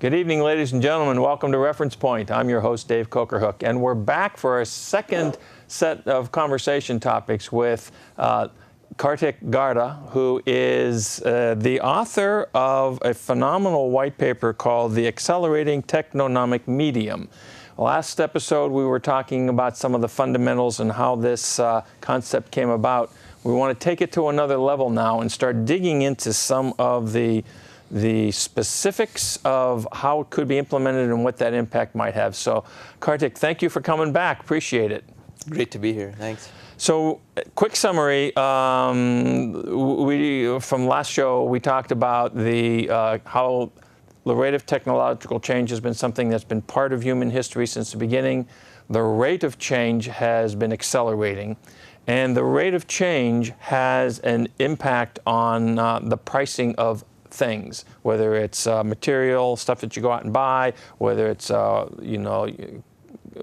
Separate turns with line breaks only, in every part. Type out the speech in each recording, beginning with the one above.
Good evening, ladies and gentlemen. Welcome to Reference Point. I'm your host, Dave Cokerhook, and we're back for our second set of conversation topics with Kartik Gada, who is the author of a phenomenal white paper called the Accelerating TechnOnomic Medium. Last episode, we were talking about some of the fundamentals and how this concept came about. We want to take it to another level now and start digging into some of the specifics of how it could be implemented and what that impact might have. So, Kartik, thank you for coming back. Appreciate it.
Great to be here. Thanks.
So, quick summary. From last show, we talked about how the rate of technological change has been something that's been part of human history since the beginning. The rate of change has been accelerating. And the rate of change has an impact on the pricing of things, whether it's material, stuff that you go out and buy, whether it's,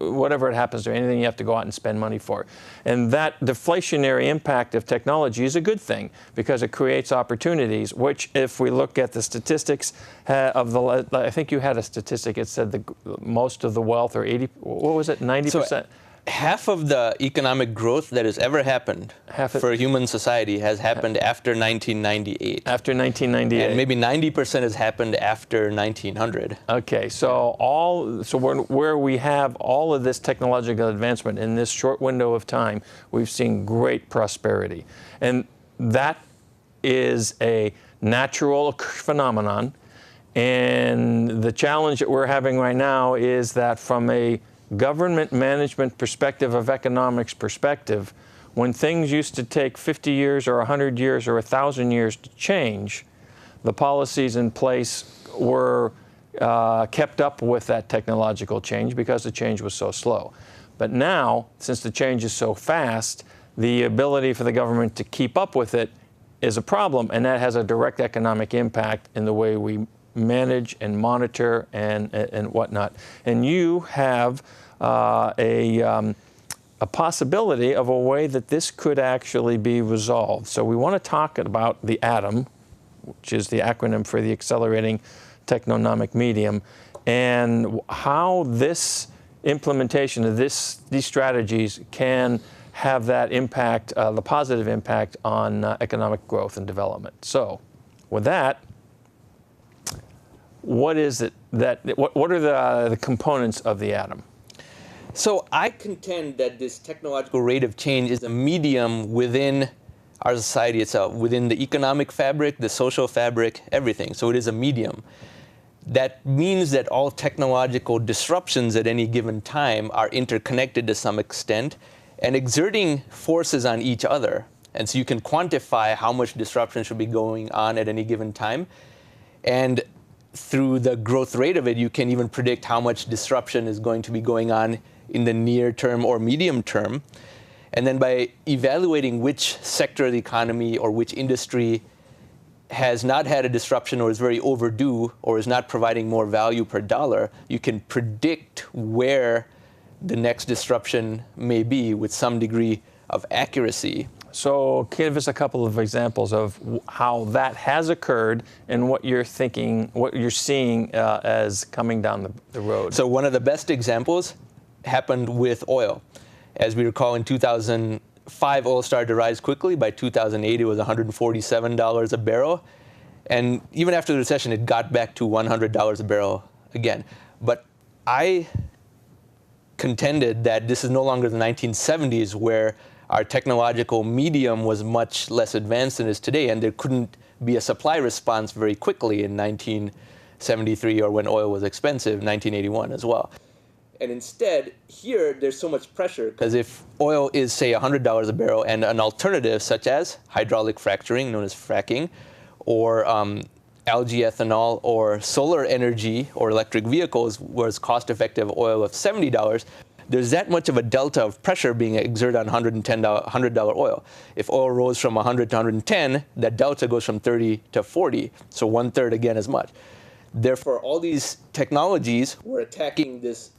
whatever it happens to, anything you have to go out and spend money for. And that deflationary impact of technology is a good thing because it creates opportunities, which if we look at the statistics I think you had a statistic, it said most of the wealth, or 90%?
Half of the economic growth that has ever happened for human society has happened after 1998.
After 1998.
And maybe 90% has happened after 1900.
Okay, so where we have all of this technological advancement in this short window of time, we've seen great prosperity. And that is a natural phenomenon. And the challenge that we're having right now is that from a government management perspective, of economics perspective, when things used to take 50 years or 100 years or 1,000 years to change, the policies in place were kept up with that technological change because the change was so slow. But now, since the change is so fast, the ability for the government to keep up with it is a problem, and that has a direct economic impact in the way we manage and monitor and whatnot. And you have a possibility of a way that this could actually be resolved. So we want to talk about the ATOM, which is the acronym for the Accelerating TechnOnomic Medium, and how this implementation of these strategies can have that impact, the positive impact on economic growth and development. So with that, what is it what are the components of the ATOM?
So I contend that this technological rate of change is a medium within our society itself, within the economic fabric, the social fabric, everything. So it is a medium. That means that all technological disruptions at any given time are interconnected to some extent and exerting forces on each other. And so you can quantify how much disruption should be going on at any given time. And through the growth rate of it, you can even predict how much disruption is going to be going on in the near term or medium term. And then by evaluating which sector of the economy or which industry has not had a disruption or is very overdue or is not providing more value per dollar, you can predict where the next disruption may be with some degree of accuracy.
So give us a couple of examples of how that has occurred and what you're thinking, what you're seeing as coming down the road.
So one of the best examples happened with oil. As we recall, in 2005, oil started to rise quickly. By 2008, it was $147 a barrel. And even after the recession, it got back to $100 a barrel again. But I contended that this is no longer the 1970s where our technological medium was much less advanced than it is today, and there couldn't be a supply response very quickly in 1973 or when oil was expensive, 1981 as well. And instead, here, there's so much pressure because if oil is, say, $100 a barrel and an alternative such as hydraulic fracturing, known as fracking, or algae ethanol or solar energy or electric vehicles was cost-effective oil of $70, there's that much of a delta of pressure being exerted on $100 oil. If oil rose from 100 to 110, that delta goes from 30 to 40, so 1/3 again as much. Therefore, all these technologies were attacking this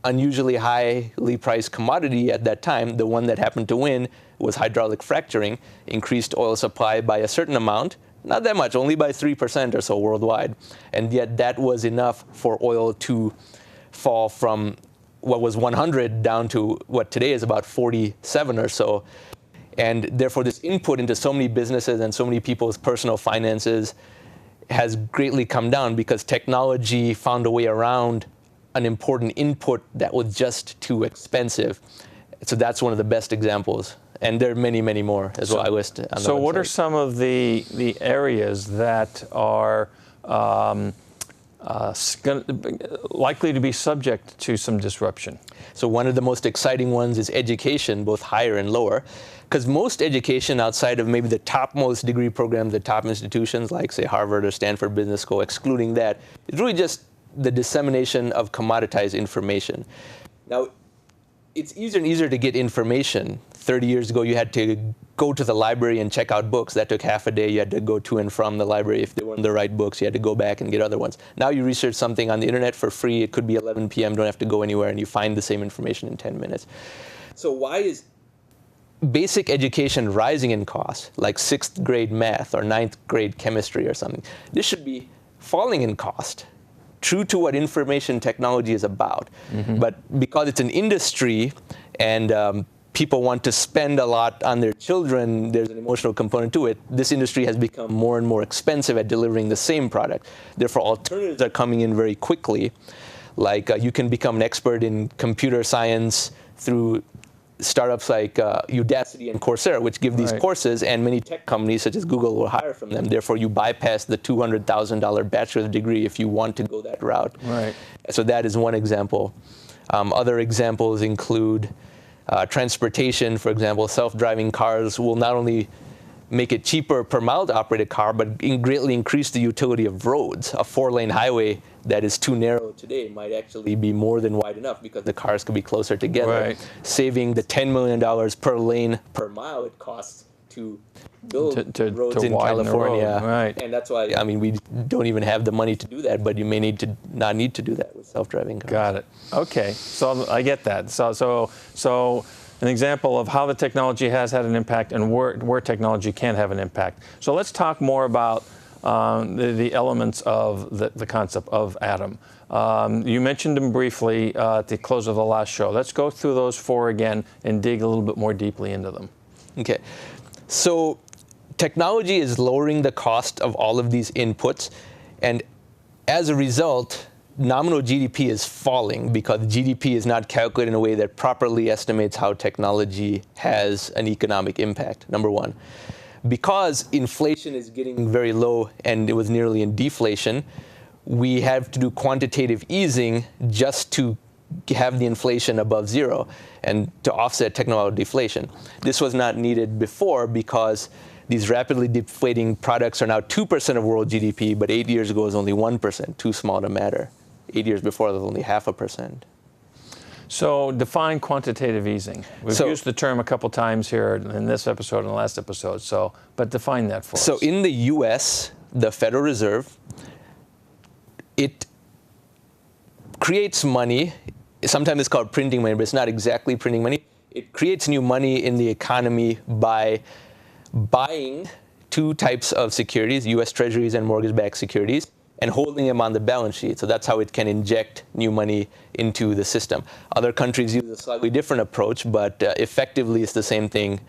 unusually highly priced commodity at that time. The one that happened to win was hydraulic fracturing, increased oil supply by a certain amount, Not that much, only by 3% or so worldwide. And yet that was enough for oil to fall from what was 100 down to what today is about 47 or so. And therefore, this input into so many businesses and so many people's personal finances has greatly come down because technology found a way around an important input that was just too expensive. So that's one of the best examples. And there are many, many more as well I list on the
So
website.
what are some of the areas that are likely to be subject to some disruption?
So one of the most exciting ones is education, both higher and lower. Because most education outside of maybe the topmost degree programs, the top institutions like, say, Harvard or Stanford Business School, excluding that, is really just the dissemination of commoditized information. Now, it's easier and easier to get information. 30 years ago, you had to go to the library and check out books. That took half a day. You had to go to and from the library. If they weren't the right books, you had to go back and get other ones. Now you research something on the internet for free. It could be 11 p.m., don't have to go anywhere, and you find the same information in 10 minutes. So why is basic education rising in cost, like 6th grade math or 9th grade chemistry or something? This should be falling in cost, true to what information technology is about. But because it's an industry and people want to spend a lot on their children, there's an emotional component to it. This industry has become more and more expensive at delivering the same product. Therefore, alternatives are coming in very quickly. Like you can become an expert in computer science through startups like Udacity and Coursera, which give these courses, and many tech companies such as Google will hire from them. Therefore, you bypass the $200,000 bachelor's degree if you want to go that route. So that is one example. Other examples include transportation. For example, self-driving cars will not only make it cheaper per mile to operate a car, but greatly increase the utility of roads. A 4-lane highway that is too narrow today might actually be more than wide enough because the cars could be closer together, saving the $10 million per lane per mile it costs to build roads in California. And that's why, I mean, we don't even have the money to do that, but you may not need to do that with self-driving cars.
Got it. Okay, so I get that. So an example of how the technology has had an impact and where technology can have an impact. So let's talk more about the elements of the concept of atom. You mentioned them briefly at the close of the last show. Let's go through those 4 again and dig a little bit more deeply into them.
Okay. So technology is lowering the cost of all of these inputs, and as a result, nominal GDP is falling because GDP is not calculated in a way that properly estimates how technology has an economic impact, number one. Because inflation is getting very low and it was nearly in deflation, we have to do quantitative easing just to have the inflation above zero and to offset technological deflation. This was not needed before because these rapidly deflating products are now 2% of world GDP, but 8 years ago it was only 1%, too small to matter. 8 years before, it was only 0.5%.
So define quantitative easing. We've used the term a couple times here in this episode and the last episode, but define that for us.
So in the US, the Federal Reserve, it creates money. Sometimes it's called printing money, but it's not exactly printing money. It creates new money in the economy by buying 2 types of securities, US Treasuries and mortgage-backed securities, and holding them on the balance sheet. So that's how it can inject new money into the system. Other countries use a slightly different approach, but effectively it's the same thing,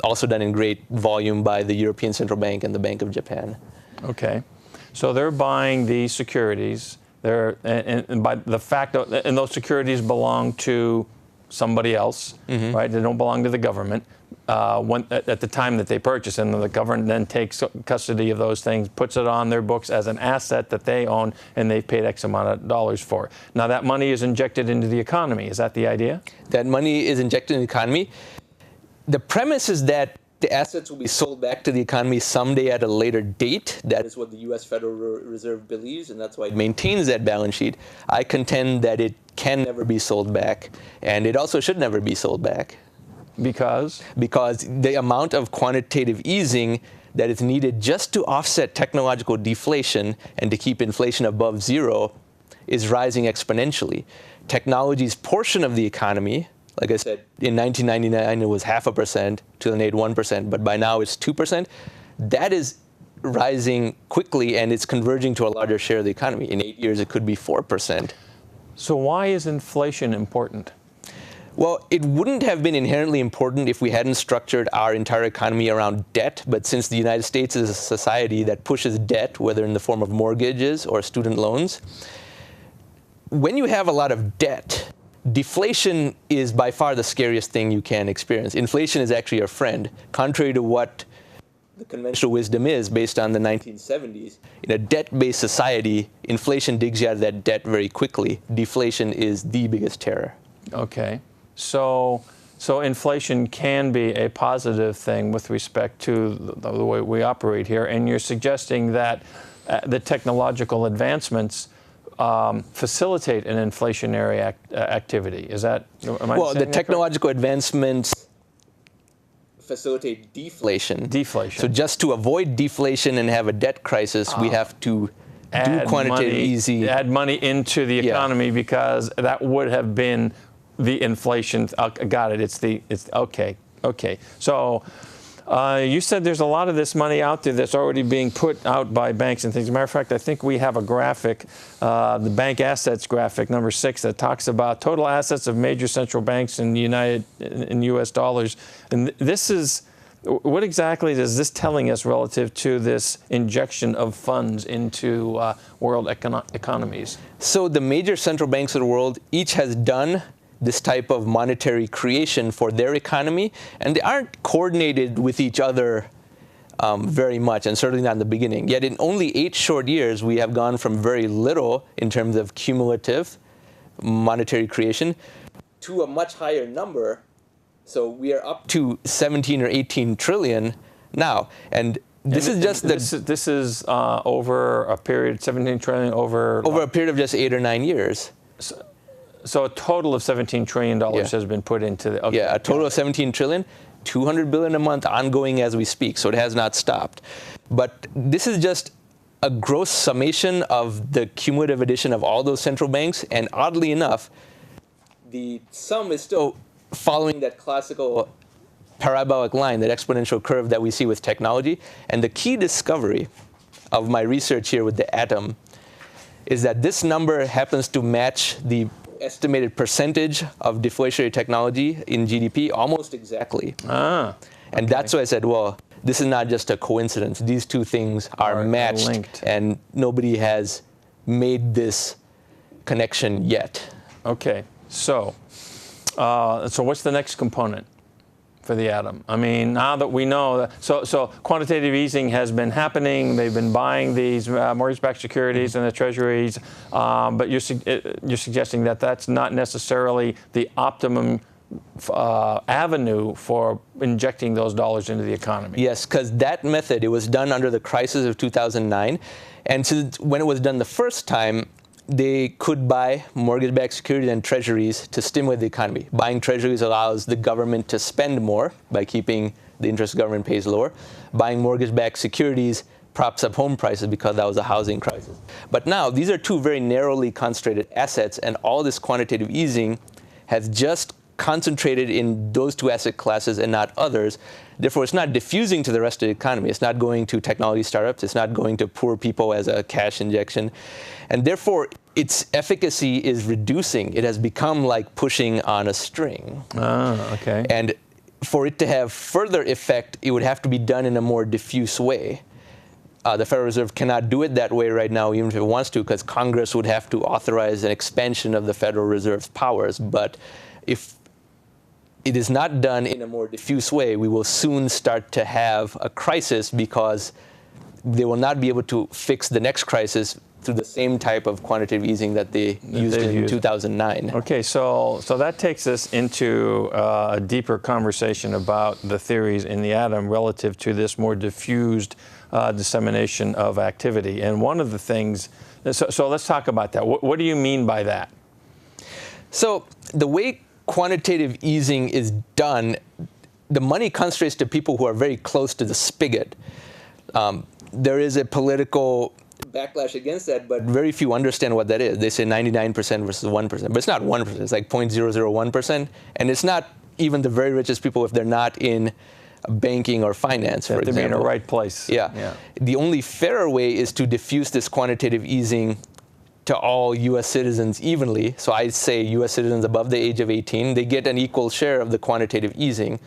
also done in great volume by the European Central Bank and the Bank of Japan.
Okay. So they're buying these securities. And by the fact and those securities belong to somebody else, right? They don't belong to the government. At the time that they purchase, and the government then takes custody of those things, puts it on their books as an asset that they own, and they've paid X amount of dollars for. Now that money is injected into the economy. Is that the idea? That
money is injected in the economy. The premise is that the assets will be sold back to the economy someday at a later date. That is what the U.S. Federal Reserve believes, and that's why it maintains that balance sheet. I contend that it can never be sold back, and it also should never be sold back.
Because?
Because the amount of quantitative easing that is needed just to offset technological deflation and to keep inflation above zero is rising exponentially. Technology's portion of the economy, like I said, in 1999 it was 0.5%, 2008 1%, but by now it's 2%. That is rising quickly, and it's converging to a larger share of the economy. In 8 years, it could be 4%.
So why is inflation important?
Well, it wouldn't have been inherently important if we hadn't structured our entire economy around debt. But since the United States is a society that pushes debt, whether in the form of mortgages or student loans, when you have a lot of debt, deflation is by far the scariest thing you can experience. Inflation is actually your friend, contrary to what the conventional wisdom is based on the 1970s. In a debt-based society, inflation digs you out of that debt very quickly. Deflation is the biggest terror.
Okay. So inflation can be a positive thing with respect to the way we operate here, and you're suggesting that the technological advancements facilitate an inflationary activity. Is that, am I
well, the
saying that
technological advancements facilitate deflation.
Deflation.
So just to avoid deflation and have a debt crisis, we have to do quantitative easing.
Add money into the economy because that would have been the inflation. Got it. It's okay. So you said there's a lot of this money out there that's already being put out by banks and things. As a matter of fact, I think we have a graphic, the bank assets graphic, number 6, that talks about total assets of major central banks in U.S. dollars. And this is, what exactly is this telling us relative to this injection of funds into world economies?
So the major central banks of the world each has done this type of monetary creation for their economy, and they aren't coordinated with each other very much, and certainly not in the beginning. Yet in only 8 short years, we have gone from very little in terms of cumulative monetary creation to a much higher number. So we are up to 17 or 18 trillion now. And this is just
this is over a period, 17 trillion over
a period of just 8 or 9 years.
So a total of $17 trillion has been put into the... Okay.
Yeah, a total of 17 trillion, 200 billion a month ongoing as we speak, so it has not stopped. But this is just a gross summation of the cumulative addition of all those central banks, and oddly enough, the sum is still following that classical parabolic line, that exponential curve that we see with technology. And the key discovery of my research here with the atom is that this number happens to match the estimated percentage of deflationary technology in GDP almost exactly. And that's why I said, well, this is not just a coincidence. These two things are matched,
linked.
And nobody has made this connection yet.
Okay, so what's the next component for the atom? I mean, now that we know that, so quantitative easing has been happening. They've been buying these mortgage-backed securities and the treasuries, but you're suggesting that that's not necessarily the optimum avenue for injecting those dollars into the economy.
Yes, because that method, it was done under the crisis of 2009, and since when it was done the first time, they could buy mortgage-backed securities and treasuries to stimulate the economy. Buying treasuries allows the government to spend more by keeping the interest the government pays lower. Buying mortgage-backed securities props up home prices because that was a housing crisis. But now, these are two very narrowly concentrated assets, and all this quantitative easing has just concentrated in those two asset classes and not others. Therefore, it's not diffusing to the rest of the economy. It's not going to technology startups. It's not going to poor people as a cash injection. And therefore, its efficacy is reducing. It has become like pushing on a string.
Okay.
And for it to have further effect, it would have to be done in a more diffuse way. The Federal Reserve cannot do it that way right now, even if it wants to, because Congress would have to authorize an expansion of the Federal Reserve's powers. But if it is not done in a more diffuse way, we will soon start to have a crisis because they will not be able to fix the next crisis through the same type of quantitative easing that they used in 2009.
Okay, so that takes us into a deeper conversation about the theories in the atom relative to this more diffused dissemination of activity. And one of the things, so let's talk about that. What do you mean by that?
So the way quantitative easing is done, the money concentrates to people who are very close to the spigot. There is a political backlash against that, but very few understand what that is. They say 99% versus 1%, but it's not 1%. It's like 0.001%, and it's not even the very richest people if they're not in banking or finance, for
to be in
example.
the right place.
Yeah. The only fairer way is to diffuse this quantitative easing to all U.S. citizens evenly. So I say U.S. citizens above the age of 18, they get an equal share of the quantitative easing.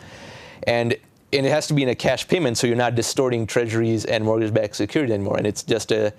And it has to be in a cash payment, so you're not distorting treasuries and mortgage-backed security anymore. And it's just a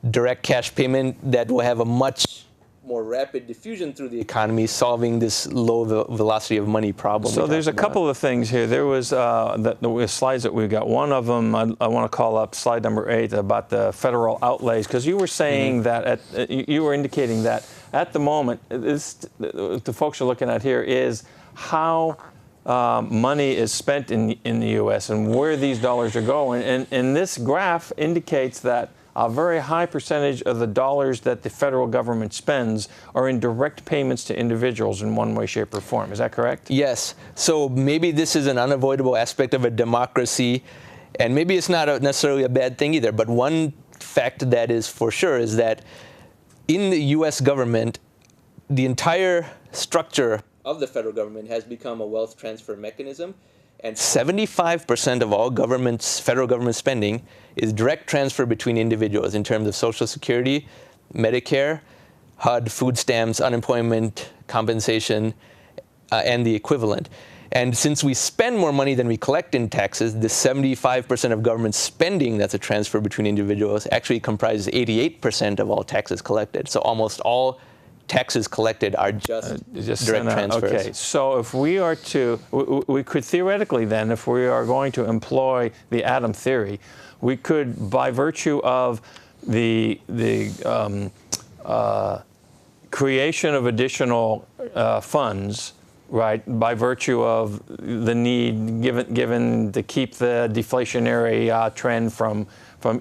direct cash payment that will have a much more rapid diffusion through the economy, solving this low velocity of money problem.
So there's a couple of things here. There was the slides that we got. One of them, I want to call up slide number 8 about the federal outlays, because you were saying that, you were indicating that at the moment, the folks are looking at here is how money is spent in the U.S. and where these dollars are going. And this graph indicates that a very high percentage of the dollars that the federal government spends are in direct payments to individuals in one way, shape, or form. Is that correct?
Yes. So maybe this is an unavoidable aspect of a democracy, and maybe it's not necessarily a bad thing either. But one fact that is for sure is that in the U.S. government, the entire structure of the federal government has become a wealth transfer mechanism. And 75% of all federal government spending is direct transfer between individuals in terms of Social Security, Medicare, HUD, food stamps, unemployment compensation, and the equivalent. And since we spend more money than we collect in taxes, the 75% of government spending that's a transfer between individuals actually comprises 88% of all taxes collected. So almost all taxes collected are just direct transfers.
Okay, so if we are to, we could theoretically then, if we are going to employ the atom theory, we could, by virtue of the creation of additional funds, right, by virtue of the need given to keep the deflationary trend from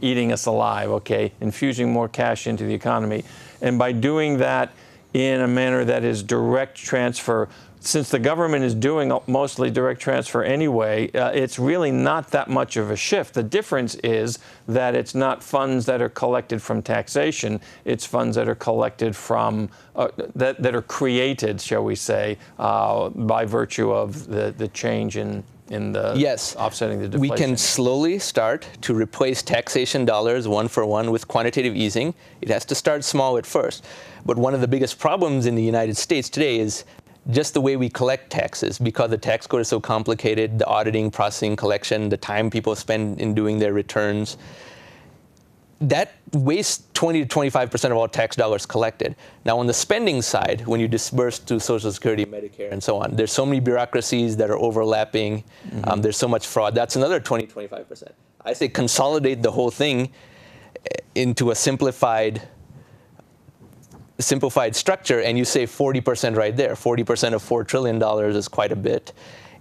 eating us alive, okay, infusing more cash into the economy, and by doing that in a manner that is direct transfer. Since the government is doing mostly direct transfer anyway, it's really not that much of a shift. The difference is that it's not funds that are collected from taxation, it's funds that are collected from, that are created, shall we say, by virtue of the change in the offsetting the deflation.
We can slowly start to replace taxation dollars one for one with quantitative easing. It has to start small at first. But one of the biggest problems in the United States today is just the way we collect taxes, because the tax code is so complicated, the auditing, processing, collection, the time people spend in doing their returns. That wastes 20 to 25% of all tax dollars collected. Now, on the spending side, when you disperse to Social Security, Medicare, and so on, there's so many bureaucracies that are overlapping. There's so much fraud. That's another 20, 25%. I say consolidate the whole thing into a simplified structure, and you say 40% right there. 40% of $4 trillion is quite a bit.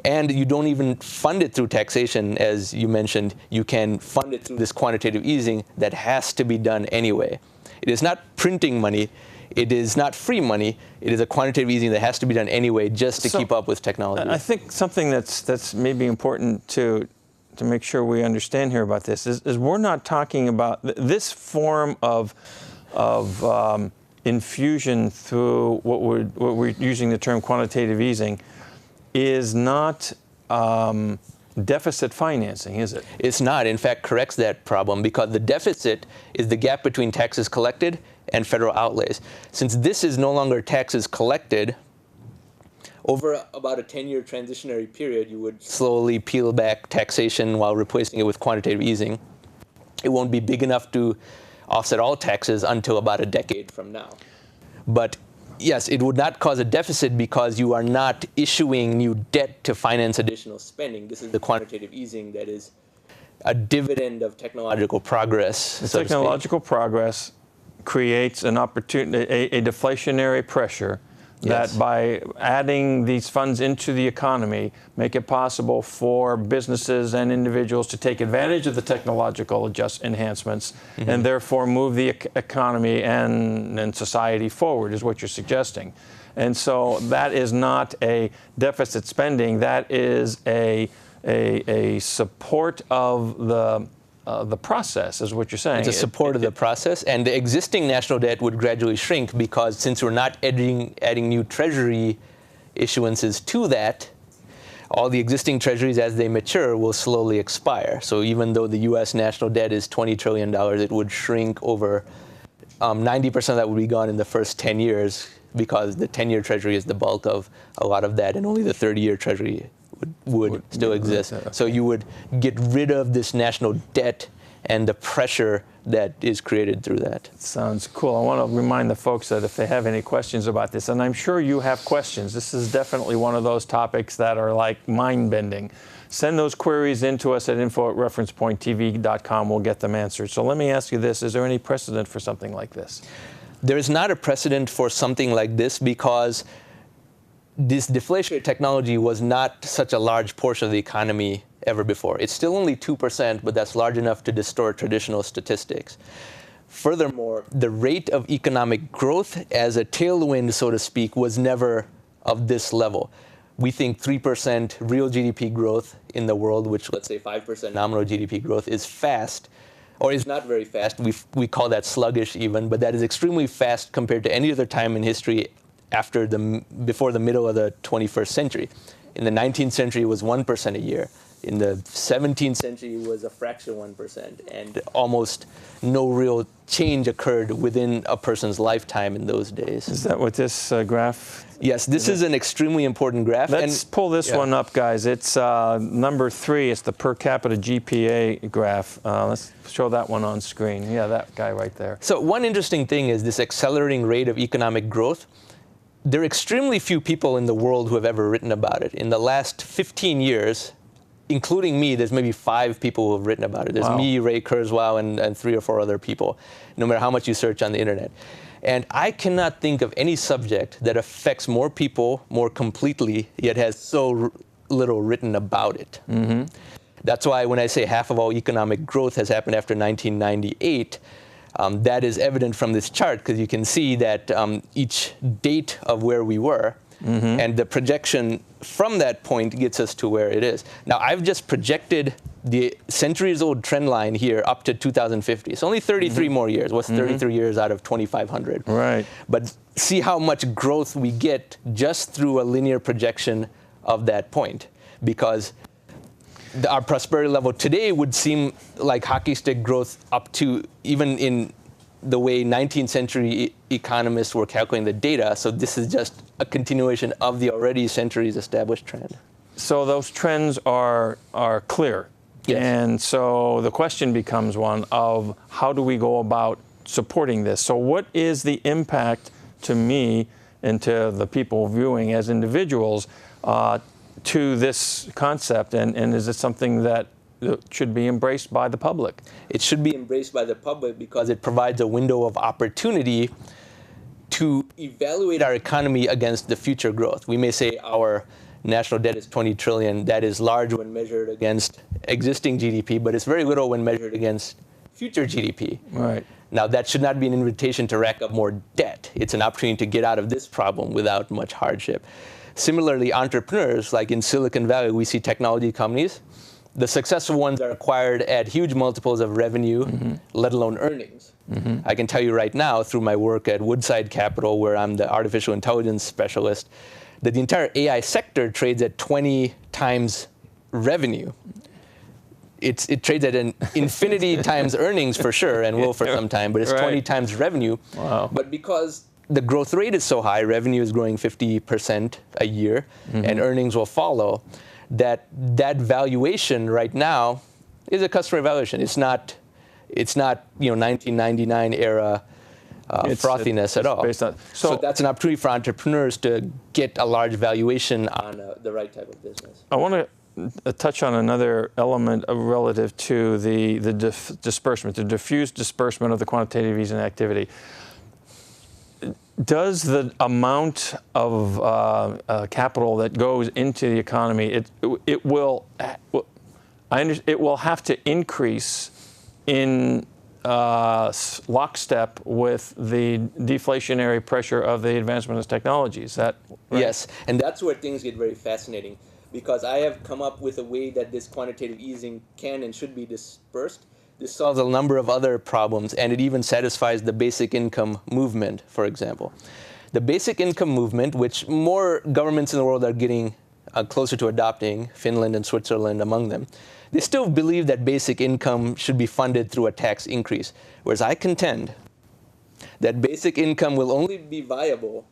And you don't even fund it through taxation, as you mentioned. You can fund it through this quantitative easing that has to be done anyway. It is not printing money. It is not free money. It is a quantitative easing that has to be done anyway just to keep up with technology.
I think something that's maybe important to make sure we understand here about this is we're not talking about this form of infusion through what we're using the term quantitative easing is not deficit financing, is it?
It's not. In fact, corrects that problem, because the deficit is the gap between taxes collected and federal outlays. Since this is no longer taxes collected, over about a 10-year transitionary period, you would slowly peel back taxation while replacing it with quantitative easing. It won't be big enough to offset all taxes until about a decade from now. But yes, it would not cause a deficit because you are not issuing new debt to finance additional spending. This is the quantitative easing that is a dividend of technological progress.
The technological progress creates an opportunity, a deflationary pressure that by adding these funds into the economy make it possible for businesses and individuals to take advantage of the technological enhancements and therefore move the economy and society forward, is what you're suggesting. And so that is not a deficit spending, that is a support of the process, is what you're saying.
It's a support of the process, and the existing national debt would gradually shrink, because since we're not adding new treasury issuances to that, all the existing treasuries as they mature will slowly expire. So even though the US national debt is $20 trillion, it would shrink over 90% of that would be gone in the first 10 years because the 10-year treasury is the bulk of a lot of that, and only the 30-year treasury would still exist.
Okay.
So you would get rid of this national debt and the pressure that is created through that.
Sounds cool. I want to remind the folks that if they have any questions about this, and I'm sure you have questions, this is definitely one of those topics that are like mind-bending. Send those queries in to us at info@referencepointtv.com. We'll get them answered. So let me ask you this. Is there any precedent for something like this?
There is not a precedent for something like this because this deflationary technology was not such a large portion of the economy ever before. It's still only 2%, but that's large enough to distort traditional statistics. Furthermore, the rate of economic growth as a tailwind, so to speak, was never of this level. We think 3% real GDP growth in the world, which let's say 5% nominal GDP growth, is fast, or is not very fast. We call that sluggish even, but that is extremely fast compared to any other time in history before the middle of the 21st century. In the 19th century, it was 1% a year. In the 17th century, it was a fraction of 1%, and almost no real change occurred within a person's lifetime in those days.
Is that what this graph?
Yes, this is an extremely important graph.
Let's pull this one up, guys. It's number 3. It's the per capita GPA graph. Let's show that one on screen. Yeah, that guy right there.
So one interesting thing is this accelerating rate of economic growth. There are extremely few people in the world who have ever written about it. In the last 15 years, including me, there's maybe 5 people who have written about it. There's me, Ray Kurzweil, and 3 or 4 other people, no matter how much you search on the internet. And I cannot think of any subject that affects more people more completely, yet has so little written about it. Mm-hmm. That's why when I say half of all economic growth has happened after 1998, that is evident from this chart, because you can see that each date of where we were, and the projection from that point gets us to where it is. Now, I've just projected the centuries-old trend line here up to 2050. It's only 33 more years. What's 33 years out of 2,500?
Right.
But see how much growth we get just through a linear projection of that point, because our prosperity level today would seem like hockey stick growth up to even in the way 19th century economists were calculating the data. So this is just a continuation of the already centuries established trend.
So those trends are clear.
Yes.
And so the question becomes one of how do we go about supporting this? So what is the impact to me and to the people viewing as individuals to this concept? And is it something that should be embraced by the public?
It should be embraced by the public because it provides a window of opportunity to evaluate our economy against the future growth. We may say our national debt is 20 trillion. That is large when measured against existing GDP, but it's very little when measured against future GDP.
Right.
Now, that should not be an invitation to rack up more debt. It's an opportunity to get out of this problem without much hardship. Similarly, entrepreneurs, like in Silicon Valley, we see technology companies. The successful ones are acquired at huge multiples of revenue, let alone earnings. I can tell you right now, through my work at Woodside Capital, where I'm the artificial intelligence specialist, that the entire AI sector trades at 20 times revenue. It trades at an infinity times earnings for sure, and will for some time, but it's 20 times revenue.
Wow.
But because the growth rate is so high, revenue is growing 50% a year, and earnings will follow, that valuation right now is a customer valuation. It's not 1999 era frothiness at all. So that's an opportunity for entrepreneurs to get a large valuation on the right type of business.
I want to touch on another element relative to the disbursement, the diffuse disbursement of the quantitative easing activity. Does the amount of capital that goes into the economy, it will have to increase in lockstep with the deflationary pressure of the advancement of technology? Is that right?
Yes, and that's where things get very fascinating, because I have come up with a way that this quantitative easing can and should be dispersed. This solves a number of other problems, and it even satisfies the basic income movement, for example. The basic income movement, which more governments in the world are getting closer to adopting, Finland and Switzerland among them, they still believe that basic income should be funded through a tax increase, whereas I contend that basic income will only be viable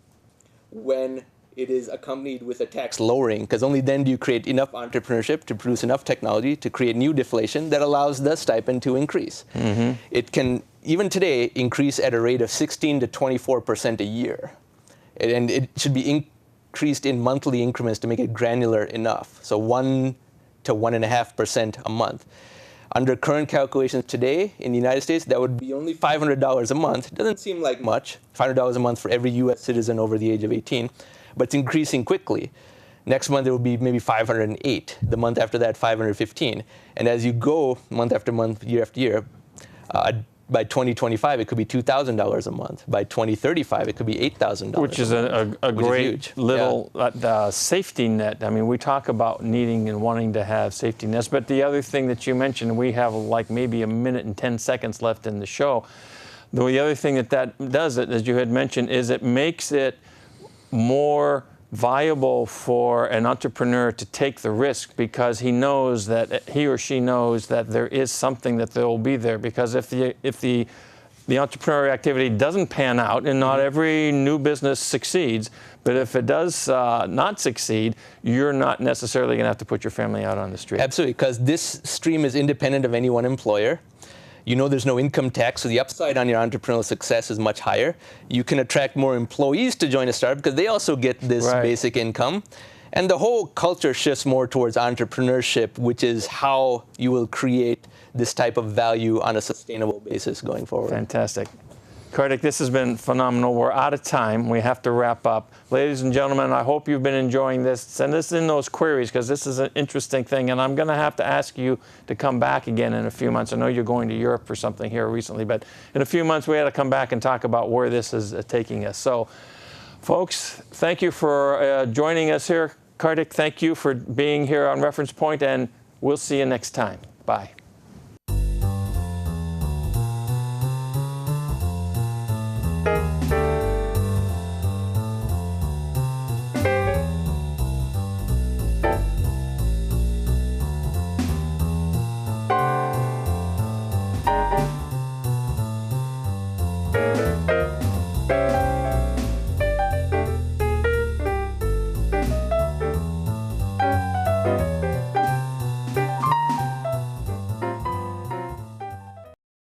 when it is accompanied with a tax lowering, because only then do you create enough entrepreneurship to produce enough technology to create new deflation that allows the stipend to increase. Mm-hmm. It can, even today, increase at a rate of 16 to 24% a year. And it should be increased in monthly increments to make it granular enough. So 1 to 1.5% a month. Under current calculations today in the United States, that would be only $500 a month. It doesn't seem like much, $500 a month for every US citizen over the age of 18, but it's increasing quickly. Next month, it will be maybe 508. The month after that, 515. And as you go month after month, year after year, by 2025, it could be $2,000 a month. By 2035, it could be $8,000.
Which is a great little safety net. I mean, we talk about needing and wanting to have safety nets, but the other thing that you mentioned, we have like maybe 1 minute and 10 seconds left in the show. The other thing that does it, as you had mentioned, is it makes it more viable for an entrepreneur to take the risk, because he knows that he or she knows that there is something that will be there. Because if the entrepreneurial activity doesn't pan out, and not every new business succeeds, but if it does not succeed, you're not necessarily going to have to put your family out on the street.
Absolutely, because this stream is independent of any one employer. You know there's no income tax, so the upside on your entrepreneurial success is much higher. You can attract more employees to join a startup because they also get this basic income. And the whole culture shifts more towards entrepreneurship, which is how you will create this type of value on a sustainable basis going forward.
Fantastic. Kartik, this has been phenomenal. We're out of time. We have to wrap up. Ladies and gentlemen, I hope you've been enjoying this. Send us in those queries, because this is an interesting thing, and I'm going to have to ask you to come back again in a few months. I know you're going to Europe for something here recently, but in a few months we had to come back and talk about where this is taking us. So, folks, thank you for joining us here. Kartik, thank you for being here on Reference Point, and we'll see you next time. Bye.